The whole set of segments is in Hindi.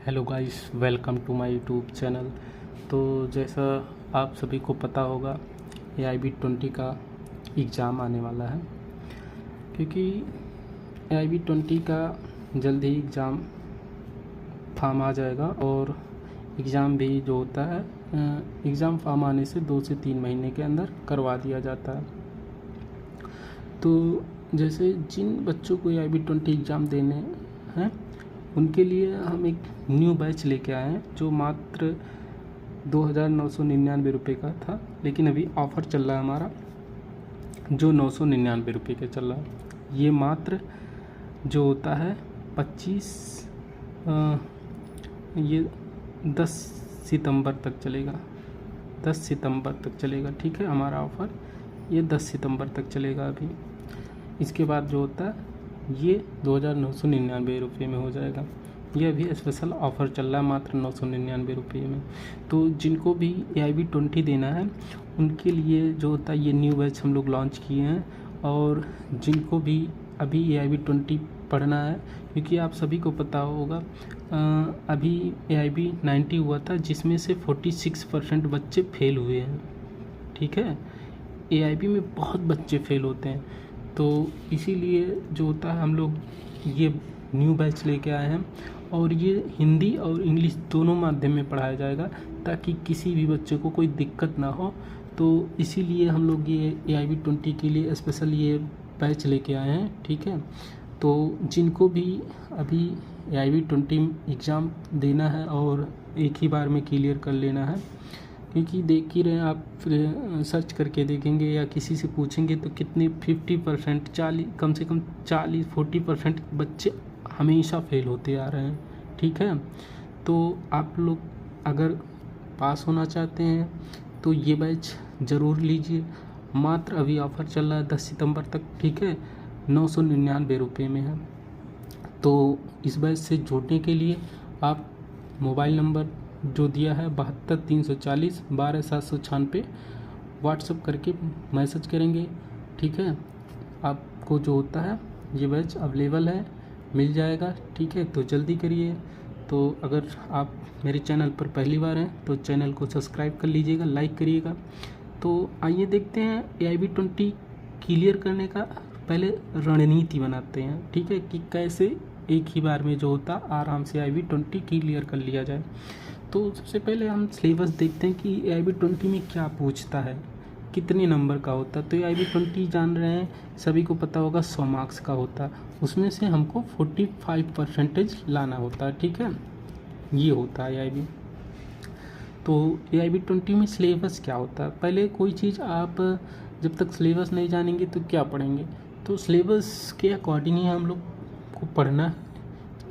Hello guys, welcome to my YouTube channel. तो जैसा आप सभी को पता होगा, AIB20 का एग्ज़ाम आने वाला है, क्योंकि AIB20 का जल्द ही एग्ज़ाम फॉर्म आ जाएगा। और एग्ज़ाम भी जो होता है, एग्ज़ाम फॉर्म आने से 2 से 3 महीने के अंदर करवा दिया जाता है। तो जैसे जिन बच्चों को AIB20 एग्ज़ाम देने हैं, उनके लिए हम एक न्यू बैच लेके आए हैं, जो मात्र 2,999 रुपये का था। लेकिन अभी ऑफ़र चल रहा है हमारा, जो 999 रुपये का चल रहा है। ये मात्र जो होता है 10 सितंबर तक चलेगा। 10 सितंबर तक चलेगा, ठीक है। हमारा ऑफ़र ये 10 सितंबर तक चलेगा। अभी इसके बाद जो होता है ये 2,999 रुपये में हो जाएगा। ये अभी स्पेशल ऑफ़र चल रहा है मात्र 999 रुपये में। तो जिनको भी AIB20 देना है, उनके लिए जो होता है ये न्यू बैच हम लोग लॉन्च किए हैं। और जिनको भी अभी AIB20 पढ़ना है, क्योंकि आप सभी को पता होगा अभी AIB90 हुआ था, जिसमें से 46% बच्चे फेल हुए हैं, ठीक है। AIB में बहुत बच्चे फेल होते हैं, तो इसीलिए जो होता है हम लोग ये न्यू बैच लेके आए हैं। और ये हिंदी और इंग्लिश दोनों माध्यम में पढ़ाया जाएगा, ताकि किसी भी बच्चे को कोई दिक्कत ना हो। तो इसीलिए हम लोग ये AIB20 के लिए स्पेशल ये बैच लेके आए हैं, ठीक है। तो जिनको भी अभी AIB20 एग्ज़ाम देना है और एक ही बार में क्लियर कर लेना है, क्योंकि देख ही रहे हैं आप, सर्च करके देखेंगे या किसी से पूछेंगे तो कितने 50%, 40, कम से कम 40-40% बच्चे हमेशा फेल होते आ रहे हैं, ठीक है। तो आप लोग अगर पास होना चाहते हैं तो ये बैच ज़रूर लीजिए। मात्र अभी ऑफ़र चल रहा है 10 सितंबर तक, ठीक है। 999 रुपये में है। तो इस बैच से जुड़ने के लिए आप मोबाइल नंबर जो दिया है 72 340 12 796 व्हाट्सअप करके मैसेज करेंगे, ठीक है। आपको जो होता है ये बैच अवेलेबल है, मिल जाएगा, ठीक है। तो जल्दी करिए। तो अगर आप मेरे चैनल पर पहली बार हैं तो चैनल को सब्सक्राइब कर लीजिएगा, लाइक करिएगा। तो आइए देखते हैं AIB20 क्लियर करने का पहले रणनीति बनाते हैं, ठीक है, कि कैसे एक ही बार में जो होता आराम से AIB20 क्लियर कर लिया जाए। तो सबसे पहले हम सिलेबस देखते हैं कि AIB20 में क्या पूछता है, कितने नंबर का होता है। तो AIB20 जान रहे हैं, सभी को पता होगा 100 मार्क्स का होता है। उसमें से हमको 45% लाना होता है, ठीक है। ये होता है AIB। तो AIB20 में सिलेबस क्या होता है, पहले कोई चीज़ आप जब तक सिलेबस नहीं जानेंगे तो क्या पढ़ेंगे। तो सिलेबस के अकॉर्डिंग ही हम लोग को पढ़ना है,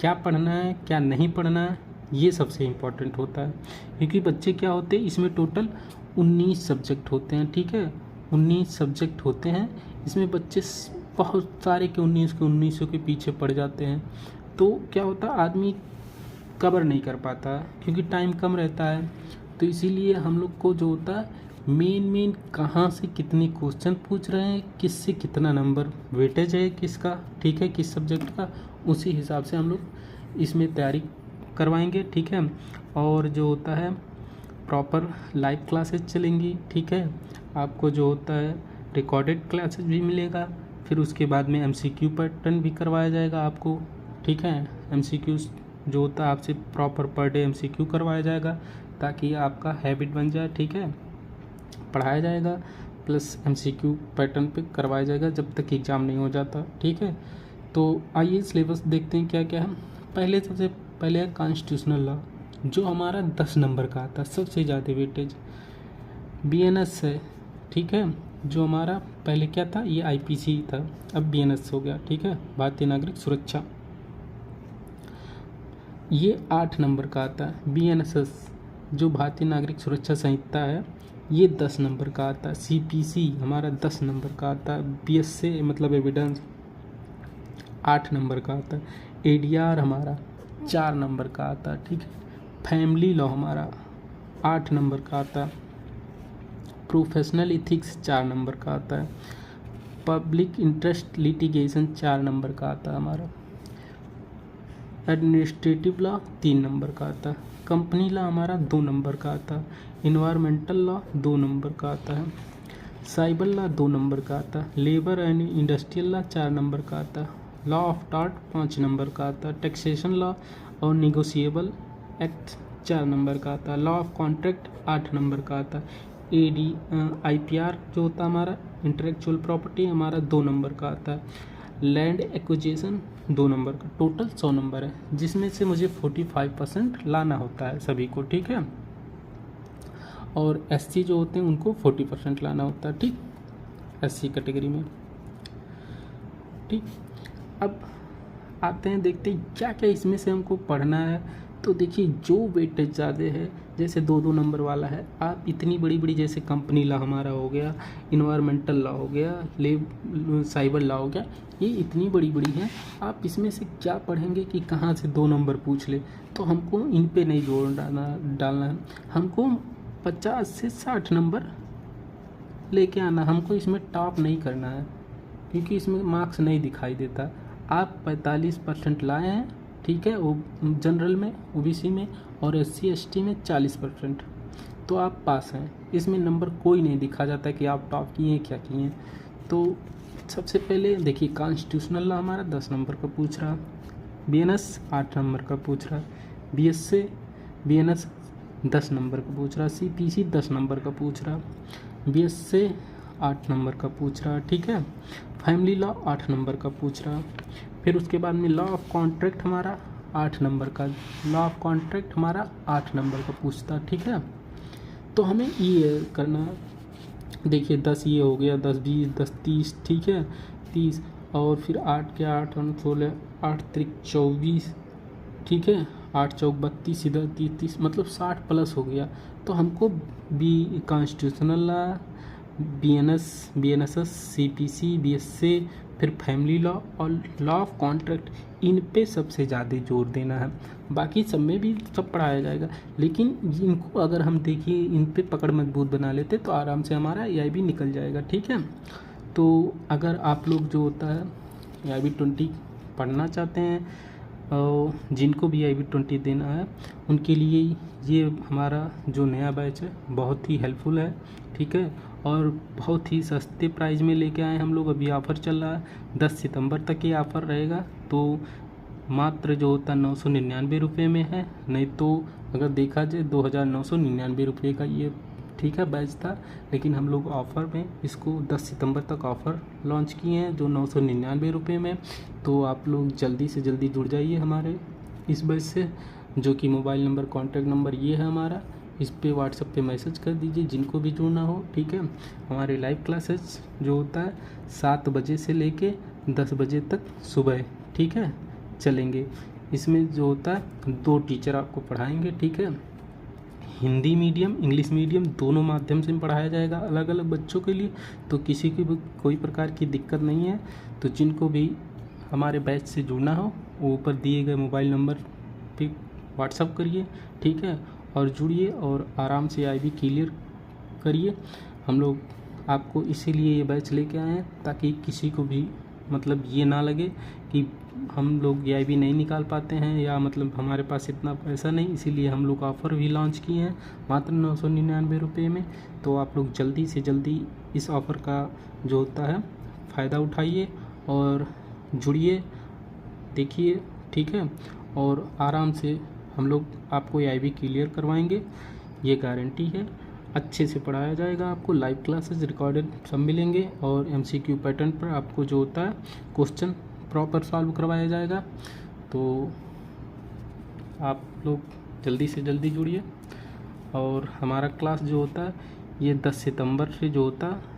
क्या पढ़ना है क्या नहीं पढ़ना है, ये सबसे इम्पोर्टेंट होता है। क्योंकि बच्चे क्या होते हैं, इसमें टोटल 19 सब्जेक्ट होते हैं, ठीक है। 19 सब्जेक्ट होते हैं, इसमें बच्चे बहुत सारे के 19 के पीछे पड़ जाते हैं। तो क्या होता है, आदमी कवर नहीं कर पाता, क्योंकि टाइम कम रहता है। तो इसीलिए हम लोग को जो होता है मेन कहाँ से कितने क्वेश्चन पूछ रहे हैं, किससे कितना नंबर वेटेज है किसका, ठीक है, किस सब्जेक्ट का, उसी हिसाब से हम लोग इसमें तैयारी करवाएंगे, ठीक है। और जो होता है प्रॉपर लाइव क्लासेस चलेंगी, ठीक है। आपको जो होता है रिकॉर्डेड क्लासेस भी मिलेगा। फिर उसके बाद में MCQ पैटर्न भी करवाया जाएगा आपको, ठीक है। MCQ जो होता है आपसे प्रॉपर पर डे MCQ करवाया जाएगा, ताकि आपका हैबिट बन जाए, ठीक है। पढ़ाया जाएगा प्लस MCQ पैटर्न पे करवाया जाएगा जब तक एग्ज़ाम नहीं हो जाता, ठीक है। तो आइए सिलेबस देखते हैं क्या क्या है। पहले सबसे पहले है कॉन्स्टिट्यूशनल लॉ, जो हमारा 10 नंबर का आता है, सबसे ज़्यादा वेटेज। BNS है, ठीक है, जो हमारा पहले क्या था, ये IPC था, अब BNS हो गया, ठीक है, भारतीय नागरिक सुरक्षा। ये 8 नंबर का आता है। BNSS जो भारतीय नागरिक सुरक्षा संहिता है, ये 10 नंबर का आता है। CPC हमारा 10 नंबर का आता है। BSA मतलब एविडेंस 8 नंबर का आता है। ADR हमारा 4 नंबर का आता है, ठीक है। फैमिली लॉ हमारा 8 नंबर का आता है। प्रोफेशनल इथिक्स 4 नंबर का आता है। पब्लिक इंटरेस्ट लिटिगेशन 4 नंबर का आता है हमारा। एडमिनिस्ट्रेटिव लॉ 3 नंबर का आता है, कंपनी लॉ हमारा 2 नंबर का आता है, इन्वायरमेंटल लॉ 2 नंबर का आता है, साइबर लॉ 2 नंबर का आता है, labour and industrial law 4 number का आता है, लॉ ऑफ टॉर्ट 5 नंबर का आता है, टैक्सेशन लॉ और निगोशिएबल एक्ट 4 नंबर का आता है, लॉ ऑफ कॉन्ट्रैक्ट 8 नंबर का आता है, IPR जो होता है हमारा इंटेलेक्चुअल प्रॉपर्टी हमारा 2 नंबर का आता है, लैंड एक्विजिशन 2 नंबर का, टोटल 100 नंबर है, जिसमें से मुझे 45% लाना होता है सभी को, ठीक है। और SC जो होते हैं उनको 40% लाना होता है, ठीक, SC कैटेगरी में, ठीक। अब आते हैं, देखते हैं क्या क्या इसमें से हमको पढ़ना है। तो देखिए जो वेटेज ज़्यादा है, जैसे 2-2 नंबर वाला है, आप इतनी बड़ी बड़ी जैसे कंपनी लॉ हमारा हो गया, इन्वायरमेंटल लॉ हो गया, साइबर लॉ हो गया, ये इतनी बड़ी बड़ी हैं, आप इसमें से क्या पढ़ेंगे कि कहाँ से 2 नंबर पूछ ले, तो हमको इन पे नहीं जोड़ डालना है, हमको 50 से 60 नंबर लेके आना, हमको इसमें टॉप नहीं करना है, क्योंकि इसमें मार्क्स नहीं दिखाई देता। आप 45% लाए हैं, ठीक है, वो जनरल में, OBC में और SC ST में 40%, तो आप पास हैं, इसमें नंबर कोई नहीं दिखा जाता है कि आप टॉप किए क्या किए। तो सबसे पहले देखिए कॉन्स्टिट्यूशनल लॉ हमारा 10 नंबर का पूछ रहा, BNS 8 नंबर का पूछ रहा, BNS 10 नंबर का पूछ रहा, CPC 10 नंबर का पूछ रहा, BSA 8 नंबर का पूछ रहा, ठीक है, फैमिली लॉ 8 नंबर का पूछ रहा, फिर उसके बाद में लॉ ऑफ कॉन्ट्रैक्ट हमारा 8 नंबर का, लॉ ऑफ कॉन्ट्रैक्ट हमारा 8 नंबर का पूछता, ठीक है। तो हमें ये करना, देखिए 10 ये हो गया, 10 20 10 30, ठीक है, 30 और फिर 8 के 8 16, 8 त्रिक 24, ठीक है, 8 चौक 32, इधर 30, मतलब 60 प्लस हो गया। तो हमको constitutional law, BNSS, CPC, BSA, फिर फैमिली लॉ और लॉ ऑफ कॉन्ट्रैक्ट, इन पे सबसे ज़्यादा जोर देना है। बाकी सब में भी सब पढ़ाया जाएगा, लेकिन इनको अगर हम देखिए इन पे पकड़ मजबूत बना लेते तो आराम से हमारा EIB निकल जाएगा, ठीक है। तो अगर आप लोग जो होता है EIB 20 पढ़ना चाहते हैं और जिनको भी EIB 20 देना है, उनके लिए ये हमारा जो नया बैच है बहुत ही हेल्पफुल है, ठीक है, और बहुत ही सस्ते प्राइस में लेके आए हम लोग। अभी ऑफ़र चल रहा है, 10 सितंबर तक ये ऑफ़र रहेगा, तो मात्र जो होता है 999 रुपये में है, नहीं तो अगर देखा जाए 2999 रुपये का ये, ठीक है, बैच था, लेकिन हम लोग ऑफ़र में इसको 10 सितंबर तक ऑफ़र लॉन्च किए हैं जो 999 रुपये में। तो आप लोग जल्दी से जल्दी जुड़ जाइए हमारे इस बैच से, जो कि मोबाइल नंबर, कॉन्टैक्ट नंबर ये है हमारा, इस पे व्हाट्सएप पे मैसेज कर दीजिए जिनको भी जुड़ना हो, ठीक है। हमारे लाइव क्लासेस जो होता है 7 बजे से लेके 10 बजे तक सुबह, ठीक है, चलेंगे। इसमें जो होता है 2 टीचर आपको पढ़ाएंगे, ठीक है, हिंदी मीडियम, इंग्लिश मीडियम दोनों माध्यम से पढ़ाया जाएगा अलग अलग बच्चों के लिए। तो किसी की भी कोई प्रकार की दिक्कत नहीं है। तो जिनको भी हमारे बैच से जुड़ना हो वो ऊपर दिए गए मोबाइल नंबर पे व्हाट्सअप करिए, ठीक है, और जुड़िए और आराम से EIB क्लियर करिए। हम लोग आपको इसीलिए ये बैच लेके आए हैं ताकि किसी को भी मतलब ये ना लगे कि हम लोग EIB नहीं निकाल पाते हैं या मतलब हमारे पास इतना पैसा नहीं, इसीलिए हम लोग ऑफ़र भी लॉन्च किए हैं मात्र 999 रुपये में। तो आप लोग जल्दी से जल्दी इस ऑफ़र का जो होता है फ़ायदा उठाइए और जुड़िए, देखिए, ठीक है, और आराम से हम लोग आपको EIB क्लियर करवाएंगे, ये गारंटी है। अच्छे से पढ़ाया जाएगा, आपको लाइव क्लासेस रिकॉर्डेड सब मिलेंगे और MCQ पैटर्न पर आपको जो होता है क्वेश्चन प्रॉपर सॉल्व करवाया जाएगा। तो आप लोग जल्दी से जल्दी जुड़िए और हमारा क्लास जो होता है ये 10 सितंबर से जो होता है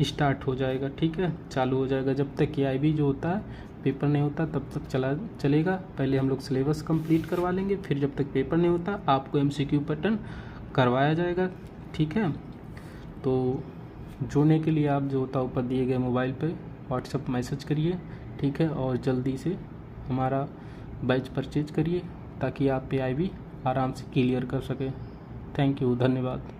स्टार्ट हो जाएगा, ठीक है, चालू हो जाएगा। जब तक EIB जो होता है पेपर नहीं होता तब तक चलेगा। पहले हम लोग सिलेबस कंप्लीट करवा लेंगे, फिर जब तक पेपर नहीं होता आपको MCQ पैटर्न करवाया जाएगा, ठीक है। तो जुड़ने के लिए आप जो होता है ऊपर दिए गए मोबाइल पे व्हाट्सएप मैसेज करिए, ठीक है, और जल्दी से हमारा बैच परचेज करिए ताकि आप EIB आराम से क्लियर कर सकें। थैंक यू, धन्यवाद।